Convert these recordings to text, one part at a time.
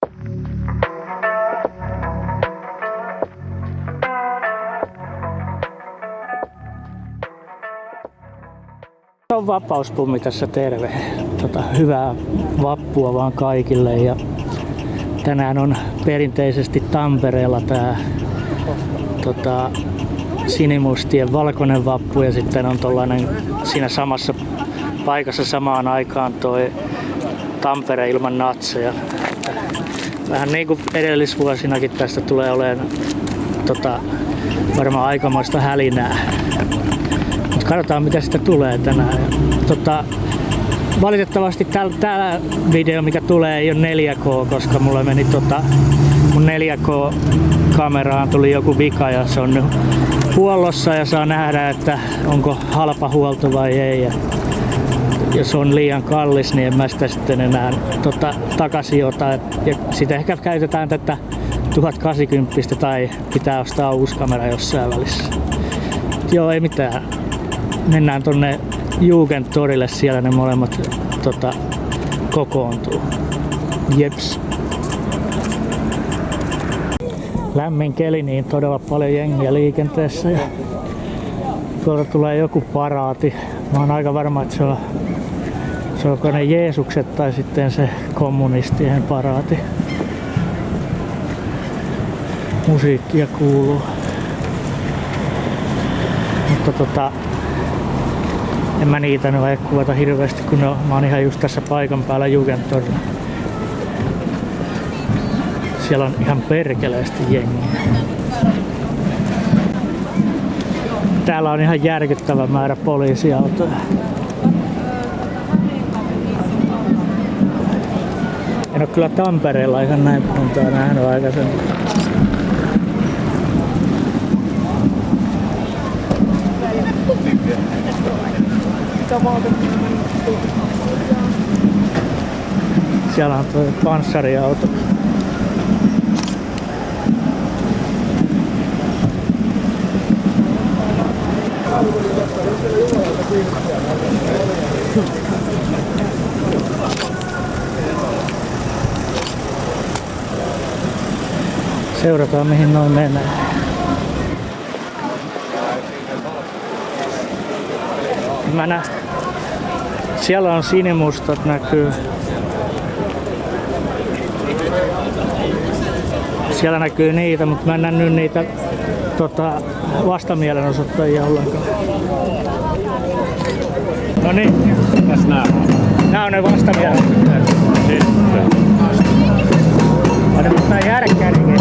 On Vapauspummi tässä, terve. Hyvää vappua vaan kaikille. Ja tänään on perinteisesti Tampereella tää sinimustien valkoinen vappu ja sitten on tollainen siinä samassa paikassa samaan aikaan toi Tampere ilman natseja. Vähän niin kuin edellisvuosinakin tästä tulee olemaan varmaan aikamoista hälinää. Mut katsotaan mitä sitä tulee tänään. Valitettavasti tää video mikä tulee ei ole 4K, koska mulla meni mun 4K-kameraan tuli joku vika ja se on nyt huollossa ja saa nähdä, että onko halpa huolto vai ei. Ja jos on liian kallis, niin en mä sitä sitten enää takaisin ota. Ja sitten ehkä käytetään tätä 1080 tai pitää ostaa uusi kamera jossain välissä. Joo, ei mitään. Mennään tonne Jugendtorille, siellä ne molemmat kokoontuu. Jeps. Lämmin keli, niin todella paljon jengiä liikenteessä. Ja tuolta tulee joku paraati. Mä oon aika varma, että se onko ne Jeesukset tai sitten se kommunistien paraati. Musiikkia kuuluu. Mutta en mä niitä nyt aio kuvata hirveästi, kun mä oon ihan just tässä paikan päällä Jugendtorilla. Siellä on ihan perkeleesti jengiä. Täällä on ihan järkyttävä määrä poliisiautoja. En oo kyllä Tampereella ihan näin montaa nähnyt aikaisemmin. Siellä on tuo panssariauto. Seurataan mihin noin mennään. Siellä on sinimustat näkyy. Siellä näkyy niitä, mutta mä en nähnyt niitä vastamielenosoittajia ollenkaan. No niin. Mitäs nää on? Nää on ne vastamielenosoittajat. Sitten. Otetaan nää järkkärikin.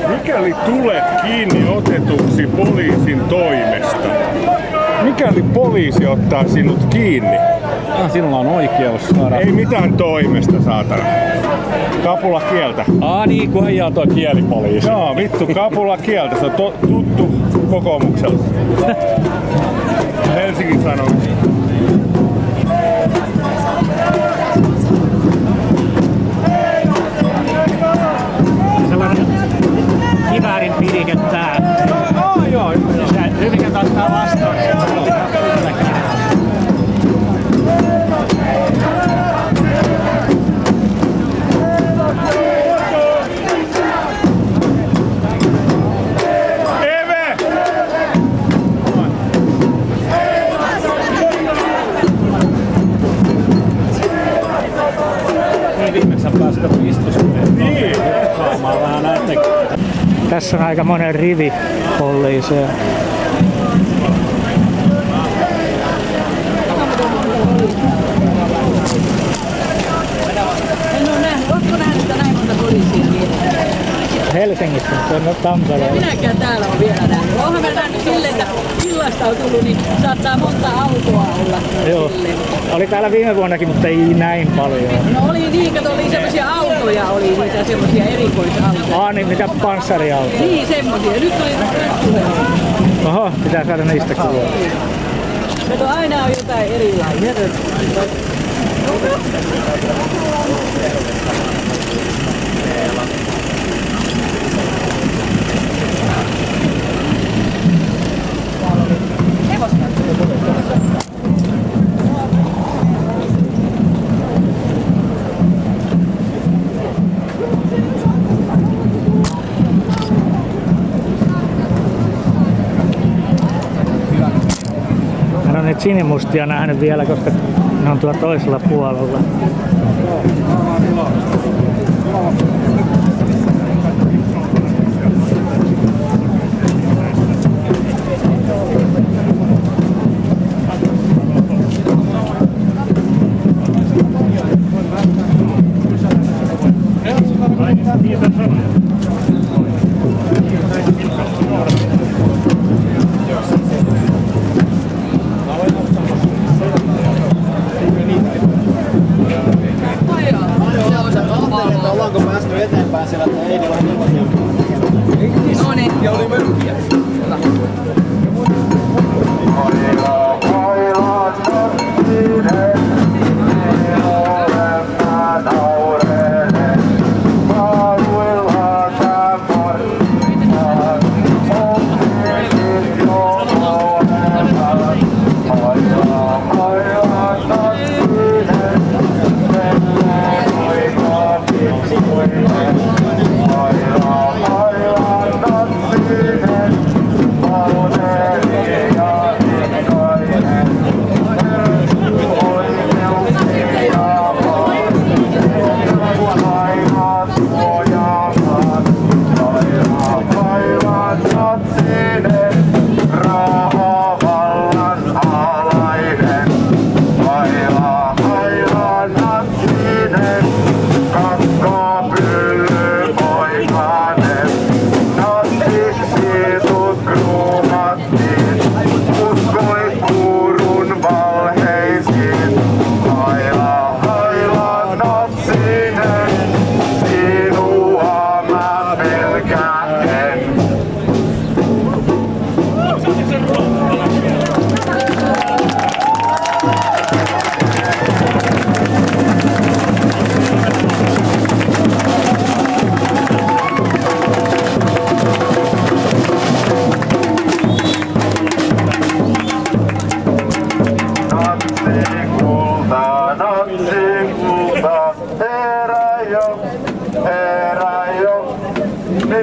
Mikäli tulet kiinni otetuksi poliisin toimesta, mikäli poliisi ottaa sinut kiinni? Sinulla on oikeus saada. Ei mitään toimesta, saatana. Kapula kieltä. Niin, kun ajaa tuo kielipoliisi. Joo, vittu, kapula kieltä. Se on tuttu kokoomuksella. Helsingin Sanomissa. Sellainen kiväärin pidike tää. Joo. Se hyvinkään ottaa vastaan. Tässä on aika monen rivi poliiseja. Tampereella. Minäkään täällä on vielä nähnyt. Onhan mä nähnyt sille, että illasta on tullut, niin saattaa monta autoa olla. Joo. Silleen. Oli täällä viime vuonnakin, mutta ei näin paljon. No oli niin, kato, oli semmosia autoja, oli niitä semmosia erikoisautoja. Niin mitä panssariautoja. Niin, semmosia. Nyt oli Oho, pitää saada niistä kuvaa. kato, aina on jotain erilaisia. En ole niitä sinimustia nähnyt vielä, koska ne on tuolla toisella puolella. Ollaanko päästy eteenpäin siellä, että ei ole nivotia? No niin. Ja oli mörkiä.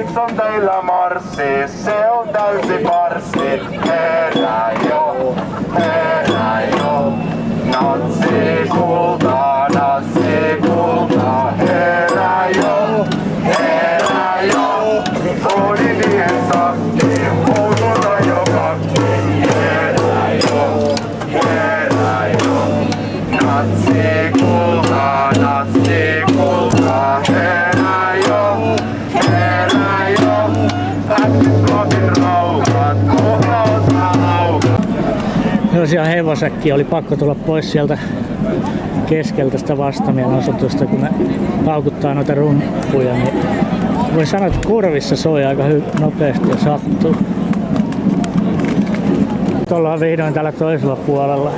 Miksi on teillä marssi? Se on täysi farssi. Herää jo, herää jo. Natsi kultaa, herää jo, herää jo. Oli niin sakki, housuta jo kakki. Herää jo, herää jo. Natsi kultaa, herää jo, herää jo. Äkkiskotin raukat, kohdalta laukat. Tosiaan hevosäkki oli pakko tulla pois sieltä keskeltä sitä vastamielenosoitusta, kun ne paukuttaa noita rumppuja, niin voin sanoa, että kurvissa soi aika nopeasti ja sattuu. Nyt ollaan vihdoin täällä toisella puolella.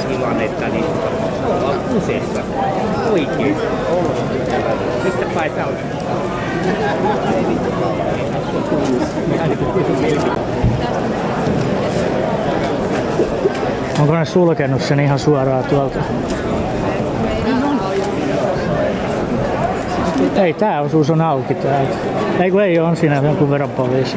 tilannetta, niin ollaan useassa oikein. Mistä päin sä olet? Onko ne sulkenut sen ihan suoraan tuolta? Ei, tää osuus on auki täältä. Ei kun ei, on siinä jonkun verran poliisi.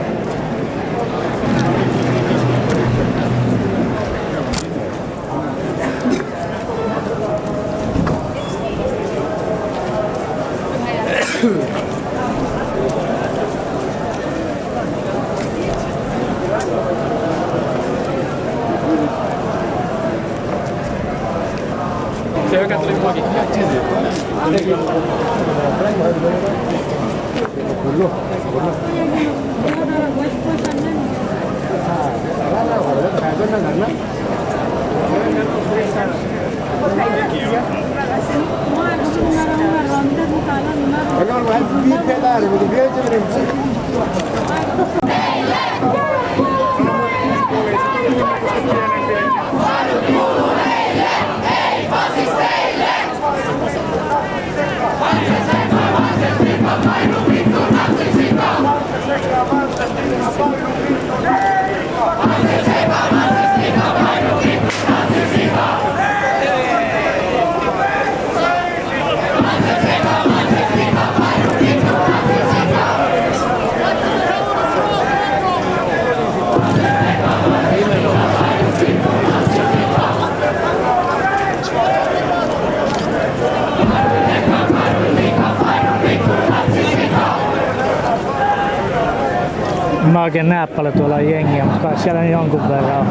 Mä oikein näe paljon tuolla jengiä, mutta kai siellä jonkun verran on.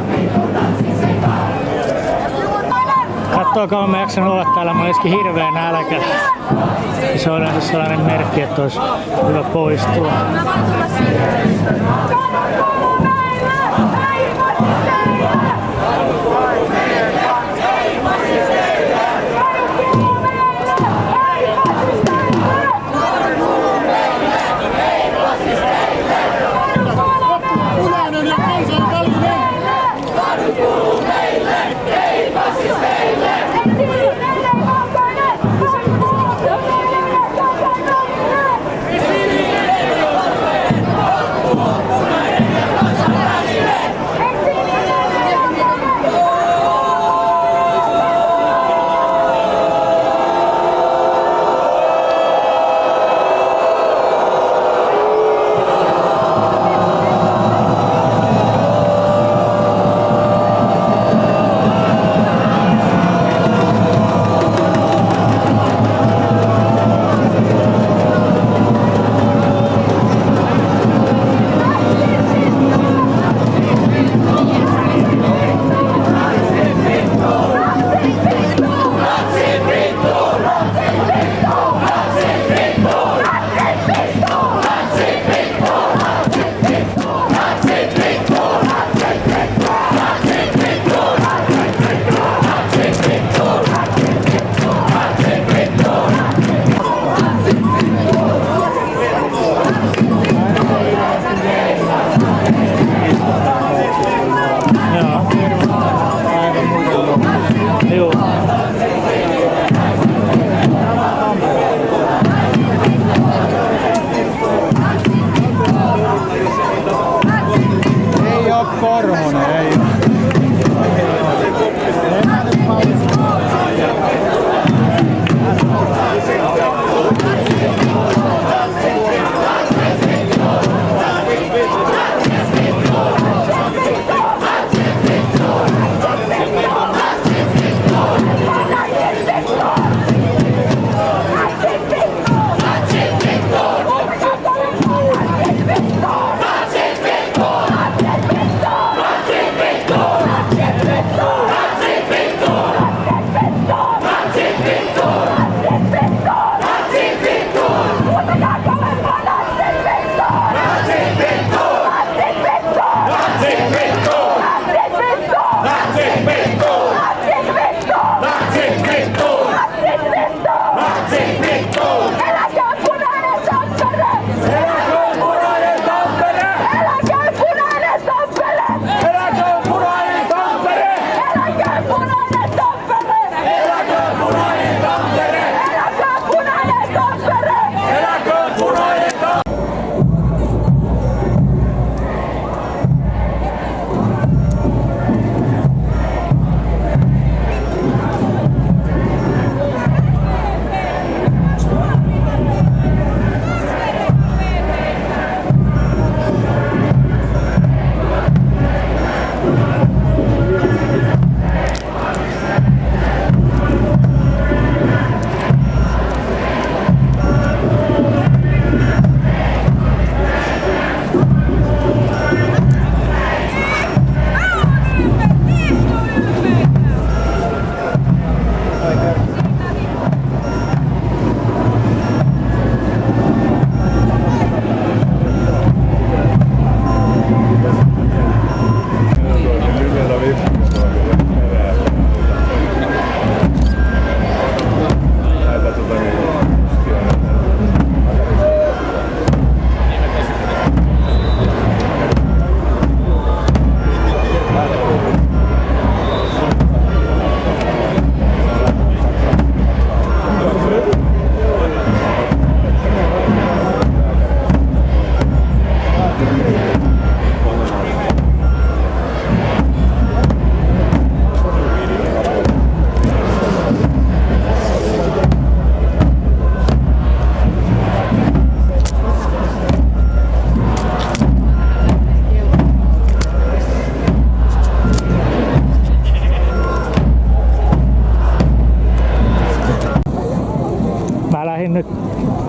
Kattoo kauan mä jaksan olla täällä, mä olisikin hirveä nälkä. Se on yleensä sellainen merkki, että olisi hyvä poistua.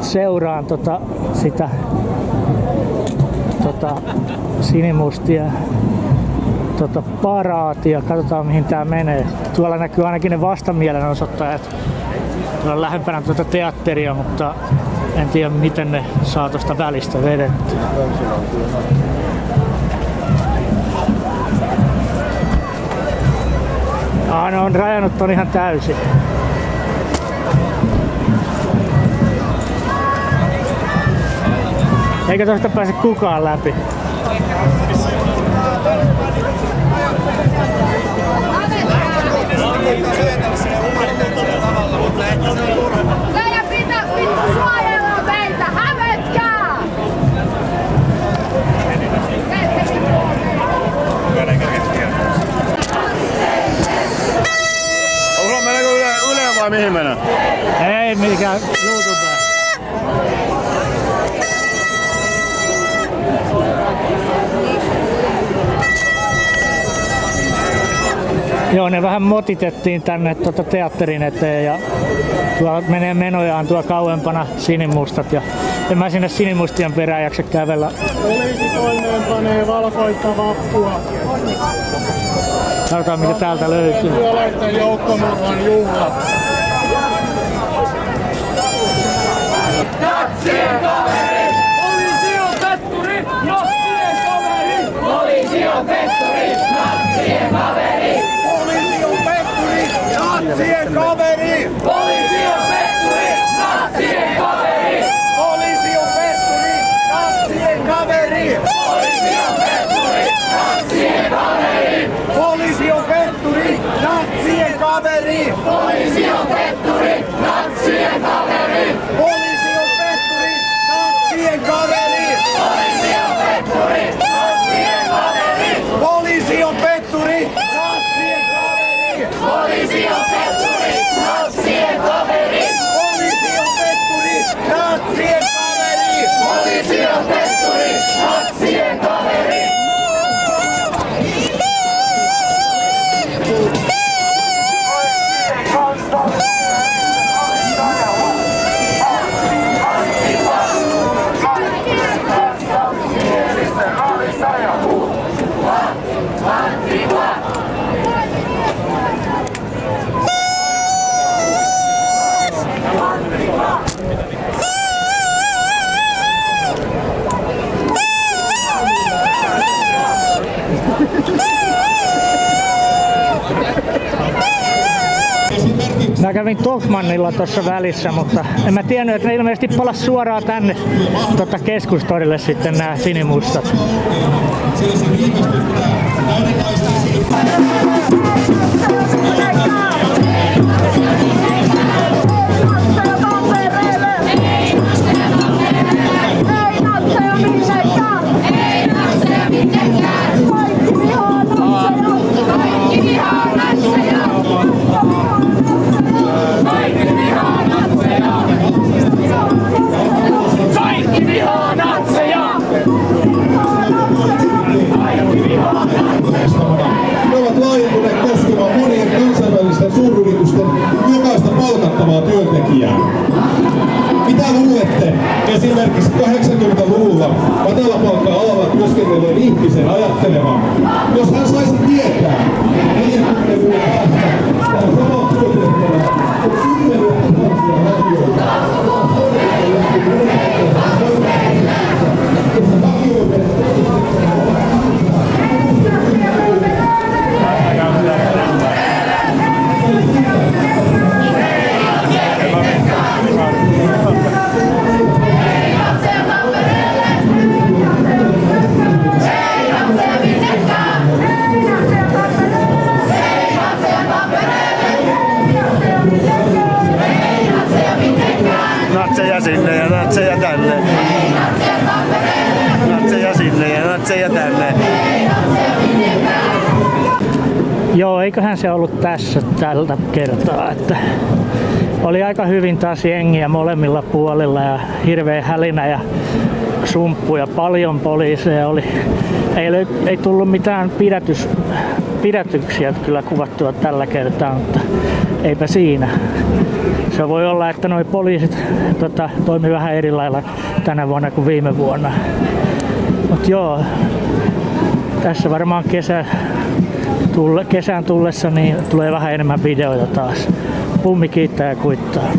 seuraan sitä sinimustia paraatia. Katsotaan mihin tää menee. Tuolla näkyy ainakin ne vastamielenosoittajat. Tuolla lähempänä teatteria, mutta en tiedä miten ne saa tuosta välistä vedettyä. Ne on rajannut ton ihan täysin. Eikä tosta pääse kukaan läpi. Meidän pitää suojella meitä! Hävetkää! Onko mennäänkö Yle vai mihin mennään? Ei mikään YouTube. Joo, ne vähän motitettiin tänne teatterin eteen ja tuolla menee menojaan tuo kauempana sinimustat ja en mä sinne sinimustien perään jaksa kävellä. Poliisi toimeenpanee valkoista vappua. Katsotaan mitä täältä löytyy. Työläisten joukkomurhan juhla. Natsien kaveri! Poliisi on petturi! Natsien kaveri! Poliisi on petturi! Natsien kaveri! Poliisi on petturi! Natsien kaveri! Poliisi on petturi! Natsien kaveri! Poliisi on petturi! Natsien kaveri! Poliisi on petturi! Natsien kaveri! Poliisi on petturi! Natsien kaveri! Poliisi on petturi! Natsien kaveri! Poliisi on petturi! Natsien kaveri! Poliisi on petturi! Natsien kaveri! Poliisi on petturi! Natsien kaveri! Poliisi on petturi! Natsien kaveri! Poliisi on petturi! Natsien kaveri! Poliisi on petturi! Natsien kaveri! Mä kävin Tokmannilla tuossa välissä, mutta en mä tiennyt, että ne ilmeisesti palas suoraan tänne keskustorille sitten nämä sinimustat. Kaikki vihaa natseja! Ne ovat laajentuneet koskemaan monien kansainvälisten suuryritysten jokaista palkattavaa työntekijää. Mitä luulette esimerkiksi 80-luvulla matalapalkka-alalla työskentelee ihmisen ajattelevan, jos hän saisi tietää 40 vuoden päästä tämä sama työtehtävä on 10 000 radioita. Natseja sinne ja natseja tänne. Natseja sinne ja natseja tänne. Joo, eiköhän se ollut tässä tältä kertaa, että oli aika hyvin taas jengiä molemmilla puolilla ja hirveä hälinä ja sumppu ja paljon poliiseja oli. Ei tullut mitään pidätyksiä kyllä kuvattua tällä kertaa, mutta eipä siinä. Se voi olla, että nuo poliisit toimi vähän eri lailla tänä vuonna kuin viime vuonna. Mut joo, tässä varmaan kesän tullessa niin tulee vähän enemmän videoita taas. Pummi kiittää ja kuittaa.